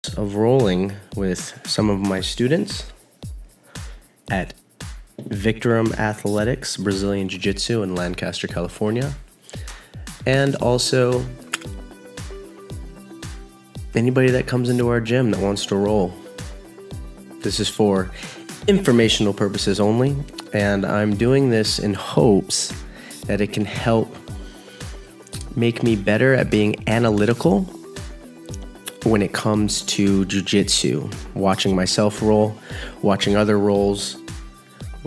of rolling with some of my students at Victorum Athletics, Brazilian Jiu-Jitsu in Lancaster, California. And also anybody that comes into our gym that wants to roll. This is for informational purposes only, and I'm doing this in hopes that it can help make me better at being analytical when it comes to jiu-jitsu, watching myself roll, watching other rolls,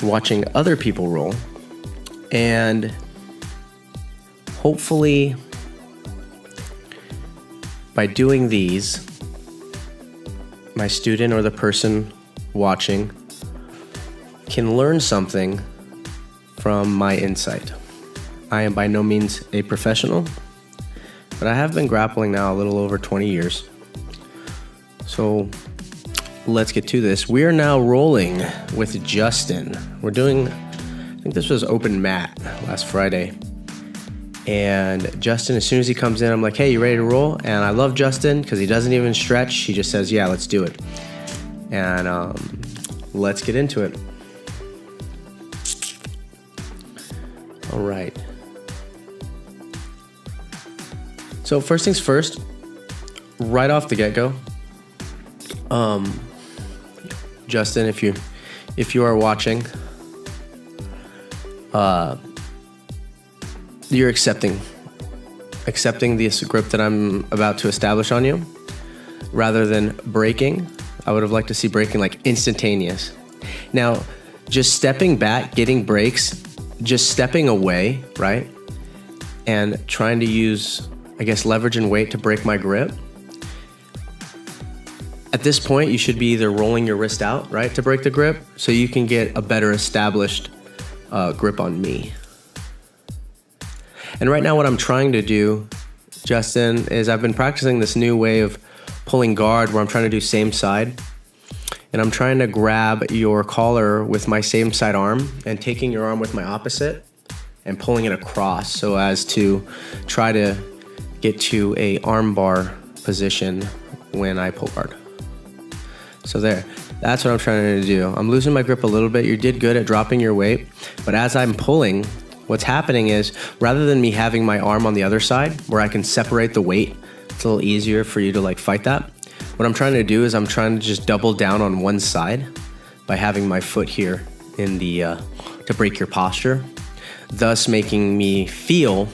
watching other people roll, and hopefully by doing these, my student or the person watching can learn something from my insight. I am by no means a professional, but I have been grappling now a little over 20 years. So let's get to this. We are now rolling with Justen. We're doing, I think this was open mat last Friday. And Justen, as soon as he comes in, I'm like, hey, you ready to roll? And I love Justen because he doesn't even stretch. He just says, yeah, let's do it. And let's get into it. All right. So first things first, right off the get-go, Justen, if you are watching, you're accepting this grip that I'm about to establish on you, rather than breaking. I would have liked to see breaking like instantaneous. Now, just stepping back, getting breaks, just stepping away, right, and trying to use, I guess, leverage and weight to break my grip. At this point, you should be either rolling your wrist out, right, to break the grip, so you can get a better established grip on me. And right now what I'm trying to do, Justen, is I've been practicing this new way of pulling guard where I'm trying to do same side. And I'm trying to grab your collar with my same side arm and taking your arm with my opposite and pulling it across so as to try to get to a arm bar position when I pull guard. So there, that's what I'm trying to do. I'm losing my grip a little bit. You did good at dropping your weight, but as I'm pulling, what's happening is rather than me having my arm on the other side where I can separate the weight, it's a little easier for you to like fight that. What I'm trying to do is I'm trying to just double down on one side by having my foot here in the, to break your posture, thus making me feel,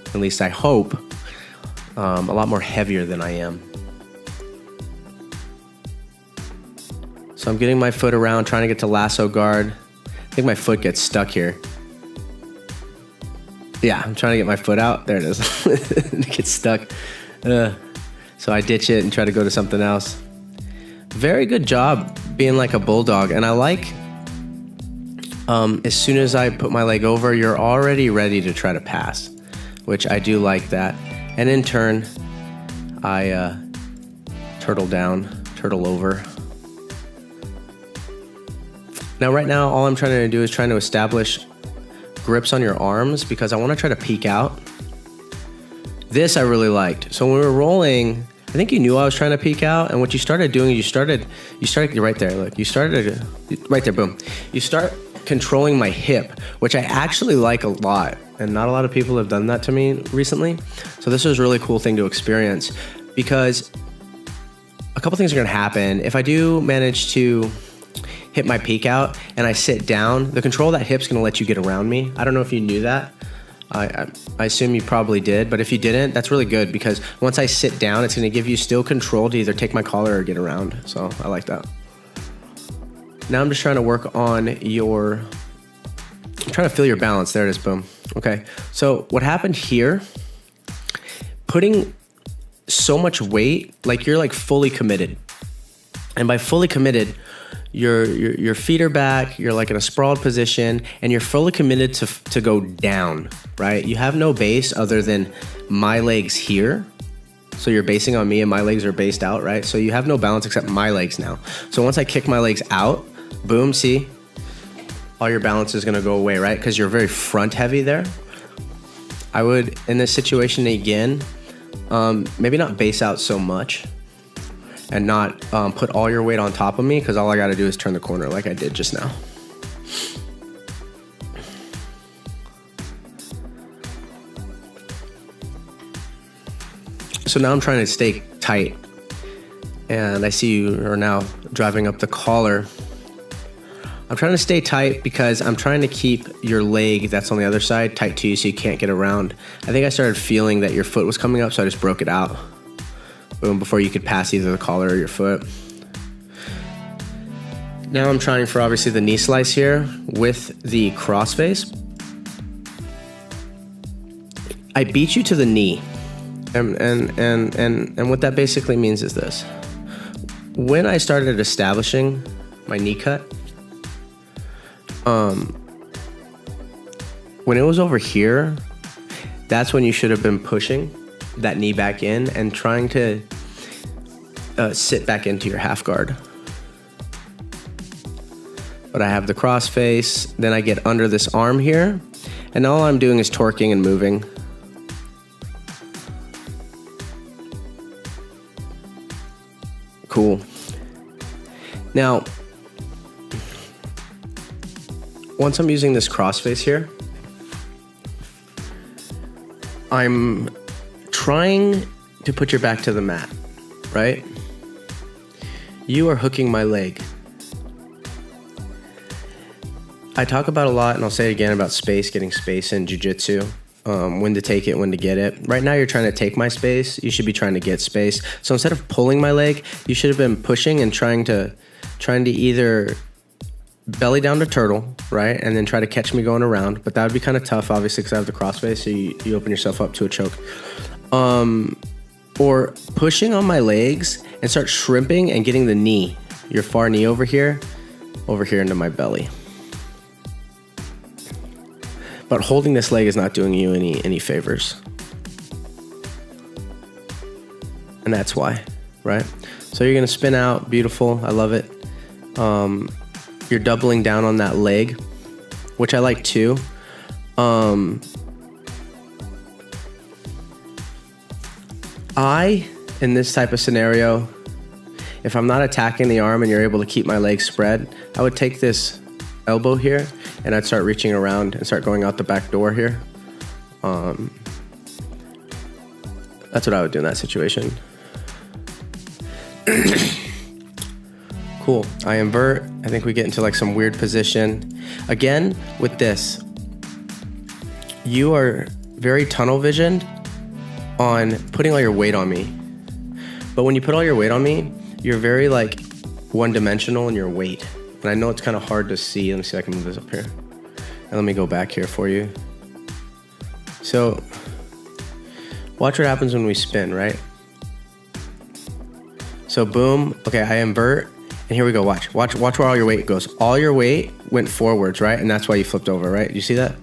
at least I hope, a lot more heavier than I am. So I'm getting my foot around, trying to get to lasso guard. I think my foot gets stuck here. Yeah, I'm trying to get my foot out. There it is. It gets stuck. So I ditch it and try to go to something else. Very good job being like a bulldog. And I like, as soon as I put my leg over, you're already ready to try to pass, which I do like that. And in turn, I turtle down, turtle over. Now, right now, all I'm trying to do is trying to establish grips on your arms because I want to try to peek out. This I really liked. So when we were rolling, I think you knew I was trying to peek out, and what you started doing, you started right there. Look, you started right there. Boom. You start controlling my hip, which I actually like a lot, and not a lot of people have done that to me recently. So this was a really cool thing to experience because a couple things are going to happen if I do manage to hit my peek out and I sit down. The control of that hip's gonna let you get around me. I don't know if you knew that. I assume you probably did, but if you didn't, that's really good because once I sit down, it's gonna give you still control to either take my collar or get around. So I like that. Now I'm just trying to work on I'm trying to feel your balance. There it is, boom. Okay, so what happened here, putting so much weight, like you're like fully committed. And by fully committed, your feet are back, you're like in a sprawled position, and you're fully committed to go down, right? You have no base other than my legs here. So you're basing on me and my legs are based out, right? So you have no balance except my legs now. So once I kick my legs out, boom, see? All your balance is gonna go away, right? Because you're very front heavy there. I would, in this situation again, maybe not base out so much. and not put all your weight on top of me, because all I got to do is turn the corner like I did just now. So now I'm trying to stay tight, and I see you are now driving up the collar. I'm trying to stay tight because I'm trying to keep your leg that's on the other side tight to you so you can't get around. I think I started feeling that your foot was coming up, so I just broke it out. Boom, before you could pass either the collar or your foot. Now I'm trying for obviously the knee slice here with the crossface. I beat you to the knee. And what that basically means is this. When I started establishing my knee cut, when it was over here, that's when you should have been pushing that knee back in and trying to sit back into your half guard. But I have the cross face, then I get under this arm here, and all I'm doing is torquing and moving. Cool. Now, once I'm using this crossface here, I'm trying to put your back to the mat, right? You are hooking my leg. I talk about a lot, and I'll say it again, about space, getting space in Jiu-Jitsu, when to take it, when to get it. Right now you're trying to take my space. You should be trying to get space. So instead of pulling my leg, you should have been pushing and trying to either belly down to turtle, right? And then try to catch me going around. But that would be kind of tough, obviously, because I have the crossface, so you open yourself up to a choke. Or pushing on my legs and start shrimping and getting the knee, your far knee over here into my belly. But holding this leg is not doing you any favors. And that's why, right? So you're gonna spin out, beautiful, I love it. You're doubling down on that leg, which I like too. In this type of scenario, if I'm not attacking the arm and you're able to keep my legs spread, I would take this elbow here and I'd start reaching around and start going out the back door here. That's what I would do in that situation. Cool. I invert. I think we get into like some weird position. Again, with this, you are very tunnel visioned on putting all your weight on me. But when you put all your weight on me, you're very like one-dimensional in your weight. And I know it's kind of hard to see. Let me see if I can move this up here. And let me go back here for you. So watch what happens when we spin, right? So boom. Okay, I invert. And here we go. Watch where all your weight goes. All your weight went forwards, right? And that's why you flipped over, right? You see that?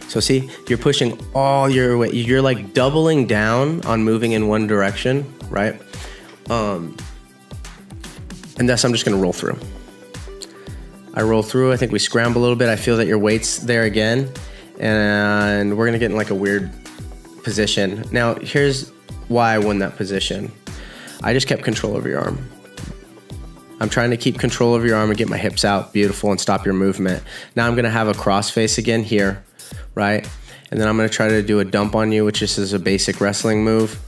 So see, you're pushing all your weight. You're like doubling down on moving in one direction, right? And thus I'm just gonna roll through. I roll through, I think we scramble a little bit. I feel that your weight's there again. And we're gonna get in like a weird position. Now, here's why I won that position. I just kept control over your arm. I'm trying to keep control of your arm and get my hips out, beautiful, and stop your movement. Now I'm gonna have a cross face again here, right? And then I'm gonna try to do a dump on you, which is a basic wrestling move.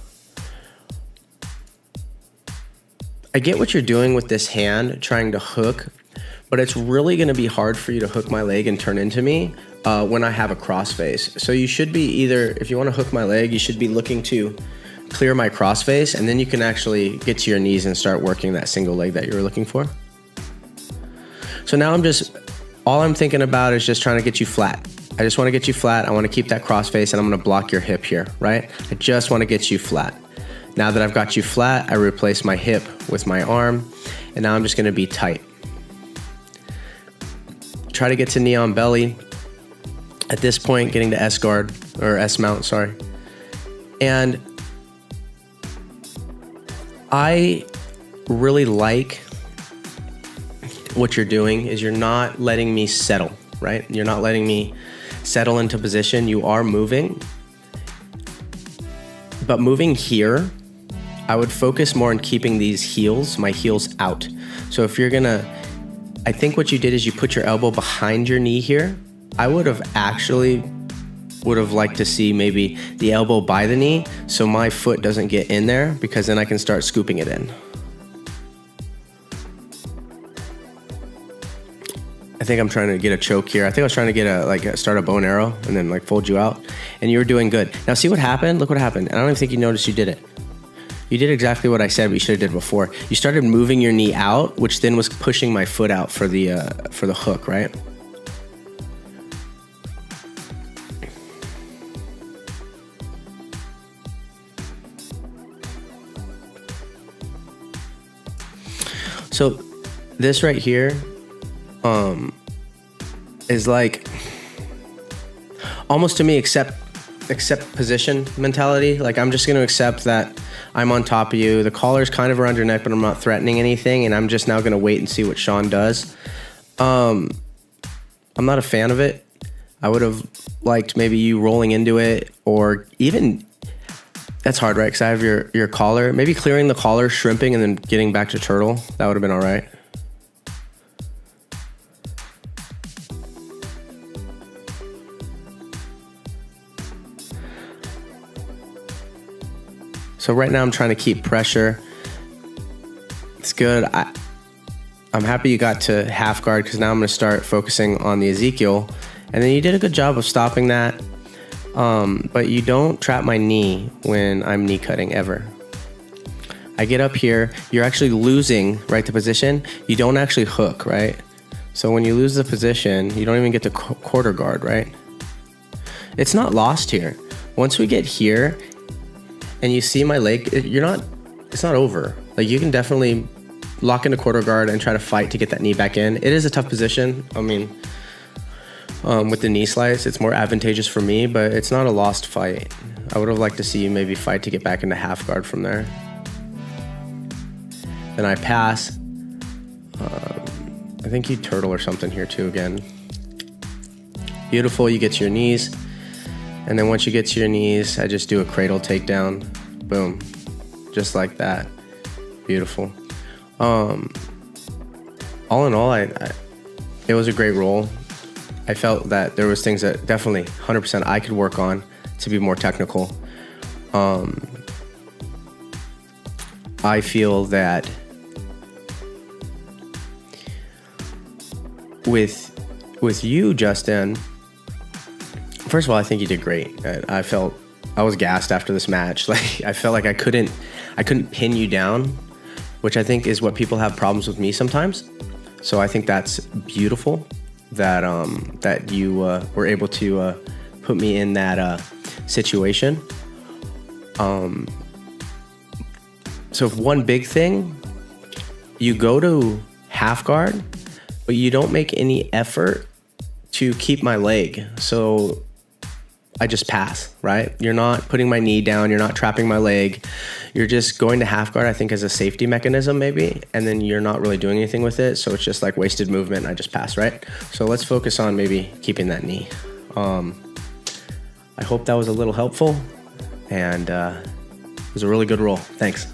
I get what you're doing with this hand, trying to hook, but it's really gonna be hard for you to hook my leg and turn into me when I have a cross face. So you should be either, if you wanna hook my leg, you should be looking to clear my cross face, and then you can actually get to your knees and start working that single leg that you were looking for. So now all I'm thinking about is just trying to get you flat. I just wanna get you flat. I wanna keep that cross face, and I'm gonna block your hip here, right? I just wanna get you flat. Now that I've got you flat, I replace my hip with my arm, and now I'm just gonna be tight. Try to get to knee on belly. At this point, getting to S guard, or S mount, sorry. And I really like what you're doing is you're not letting me settle, right? You're not letting me settle into position. You are moving, But moving here, I would focus more on keeping these heels, my heels out. So if you're gonna, I think what you did is you put your elbow behind your knee here. I would have liked to see maybe the elbow by the knee so my foot doesn't get in there, because then I can start scooping it in. I think I'm trying to get a choke here. I think I was trying to get start a bow and arrow and then like fold you out, and you were doing good. Now see what happened? Look what happened. I don't even think you noticed you did it. You did exactly what I said, but you should have did before. You started moving your knee out, which then was pushing my foot out for the hook, right? So this right here is like almost to me accept position mentality. Like I'm just going to accept that I'm on top of you. The collar's kind of around your neck, but I'm not threatening anything, and I'm just now going to wait and see what Sean does. I'm not a fan of it. I would have liked maybe you rolling into it, or even that's hard, right? Because I have your collar. Maybe clearing the collar, shrimping, and then getting back to turtle. That would have been all right. So right now I'm trying to keep pressure. It's good. I'm happy you got to half guard, because now I'm going to start focusing on the Ezekiel. And then you did a good job of stopping that. But you don't trap my knee when I'm knee cutting ever. I get up here, you're actually losing, right, the position. You don't actually hook, right? So when you lose the position, you don't even get the quarter guard, right? It's not lost here. Once we get here and you see my leg, it's not over. Like you can definitely lock into quarter guard and try to fight to get that knee back in. It is a tough position. I mean, with the knee slice, it's more advantageous for me, but it's not a lost fight. I would have liked to see you maybe fight to get back into half guard from there. Then I pass. I think you turtle or something here too again. Beautiful, you get to your knees. And then once you get to your knees, I just do a cradle takedown. Boom. Just like that. Beautiful. All in all, it was a great roll. I felt that there was things that definitely 100% I could work on to be more technical. I feel that with you, Justen, first of all, I think you did great. I was gassed after this match. Like I felt like I couldn't pin you down, which I think is what people have problems with me sometimes. So I think that's beautiful that you were able to put me in that situation. So one big thing, you go to half guard, but you don't make any effort to keep my leg. So I just pass, right? You're not putting my knee down. You're not trapping my leg. You're just going to half guard, I think, as a safety mechanism maybe, and then you're not really doing anything with it. So it's just like wasted movement. I just pass, right? So let's focus on maybe keeping that knee. I hope that was a little helpful, and it was a really good roll. Thanks.